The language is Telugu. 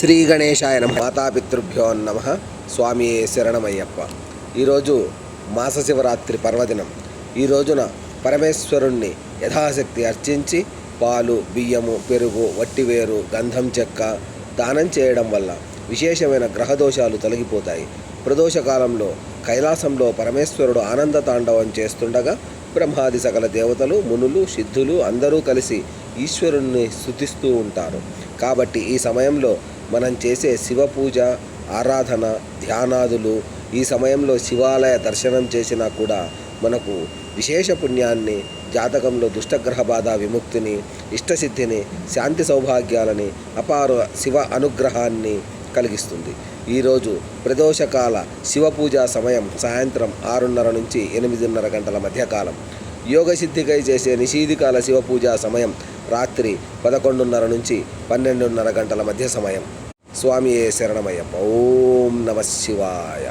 శ్రీ గణేశాయ నమః. మాతాపితృభ్యో నమః. స్వామియే శరణమయ్యప్ప. ఈరోజు మాస శివరాత్రి పర్వదినం. ఈ రోజున పరమేశ్వరుణ్ణి యథాశక్తి అర్చించి పాలు, బియ్యము, పెరుగు, వట్టివేరు, గంధం చెక్క దానం చేయడం వల్ల విశేషమైన గ్రహదోషాలు తొలగిపోతాయి. ప్రదోష కాలంలో కైలాసంలో పరమేశ్వరుడు ఆనంద తాండవం చేస్తుండగా బ్రహ్మాది సకల దేవతలు, మునులు, సిద్ధులు అందరూ కలిసి ఈశ్వరుణ్ణి స్తుతిస్తూ ఉంటారు. కాబట్టి ఈ సమయంలో మనం చేసే శివ పూజ, ఆరాధన, ధ్యానాదులు, ఈ సమయంలో శివాలయ దర్శనం చేసినా కూడా మనకు విశేష పుణ్యాన్ని, జాతకంలో దుష్టగ్రహ బాధ విముక్తిని, ఇష్టసిద్ధిని, శాంతి సౌభాగ్యాలని, అపార శివ అనుగ్రహాన్ని కలిగిస్తుంది. ఈరోజు ప్రదోషకాల శివ పూజా సమయం సాయంత్రం 6:30 నుంచి 8:30 గంటల మధ్యకాలం. యోగసిద్ధికై చేసే నిషీధికాల శివ పూజా సమయం రాత్రి 11:30 నుంచి 12:30 గంటల మధ్య సమయం. స్వామియే శరణమయ్యప్ప. ఓం నమః శివాయ.